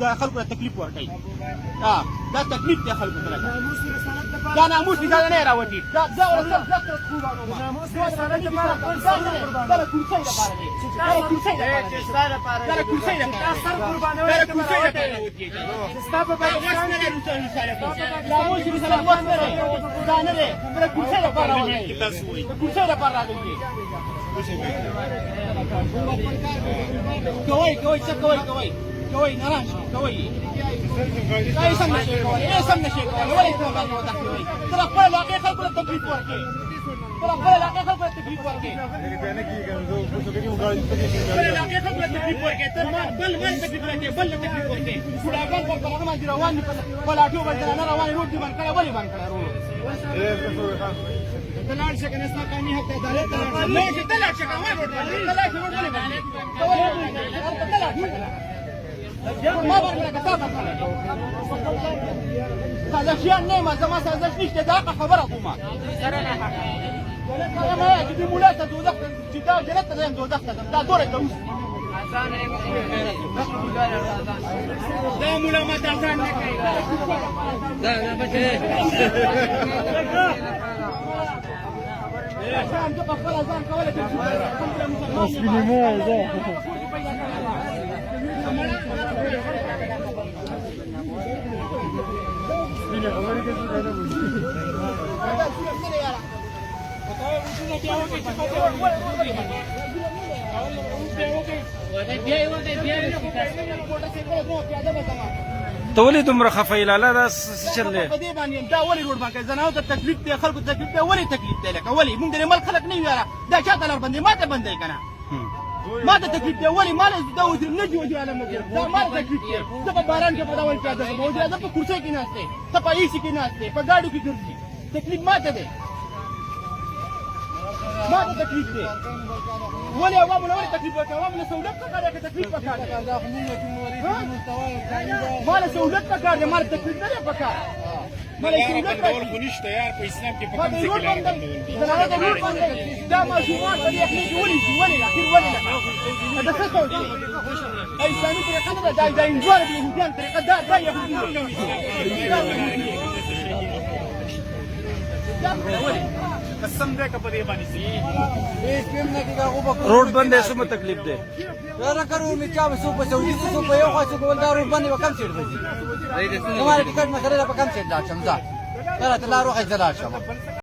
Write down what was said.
دا خلکو ته تکلیف ورکوي دا تکلیف دی خلکو ته دا ناموس دي دا نه راوځي دا ورسره زکر خوبانو ناموس دي سره د مال دا کورسۍ لپاره دی دا کورسۍ لپاره دا کورسۍ لپاره سر قربانو دا کورسۍ لپاره وتی ستا په پاکستان کې ناموس دي سره واسه دا نه دی دا کورسۍ لپاره وتی کورسۍ لپاره راځي کوي څه کوي ناراض کوي دا سم نشي کوي ولې ته باندې وتاخلي تر خپل علاقې خلکو ته تکلیف ورکړي خپل علاقې خلکو ته تکلیف ورکړي تر ما بل تکلیف ورکړي ګډاګان پر طرف باندې روان دي په لاټو باندې نه روان روډ دی باندې ولې باندې روډ تلاړ څنګه نستا قانوني حق عدالت نه چې تلاړ څنګه ما روډ ولې باندې ما باندې کتاب هذا شيء نعمة زما سازش نشته دا خبره کومه سره نه ما چې مولاته دوزخ چې دا جنت ته دوزخ ته دا دوره ته اذان دا مولا ما اذان نه کوي دا نه بچي عشان تبقى خپل اذان کوله چې مسلمان ده Mira, ahora que se gana mucho. ته ولې دومره خفه لاله دا څه چل دی؟ په دې باندې دا ولې روډ باندې زناو ته تکلیف دی خلکو ته تکلیف دی ولې تکلیف دی لکه ولې موږ د ملک خلک نه یو یاره دا چاته لار باندې ماته باندې کنه ما ته تکلیف دی ولې مال دا وزیر نه جوړ عالم نه دا مال تکلیف دی زه په باران کې په دا ول پیاده کوم وزیر اعظم په کرسۍ کې ناشته ته په ایسی کې ناشته په گاډو کې ګرځي تکلیف ماته دی ما ته تکلیف دی ولې عوامو له ولې تکلیف ورکوي عوامو له سهولت پکار دی تکلیف پکار دی ما له سهولت پکار دی ما له تکلیف نه دی پکار ما له سهولت ډول خو نشته یار په اسلام کې په کوم ځای کې لاره بندول دا ماشومان په دې اخلي ولې اخر ولې دا څه کوي اسلامي طریقه ده دا انجوار د يهوديان طریقه دا يهودي قسم دې کا په دې باندې سي روډ باندې سم تکلیف ده را کرو می چا وسو په سعودي کو په یو خاصه کول دا روډ باندې وکم چیر دی نو مال ټیکټ مسله په کم چیر لا شم دا تر ته لارو خځلا شم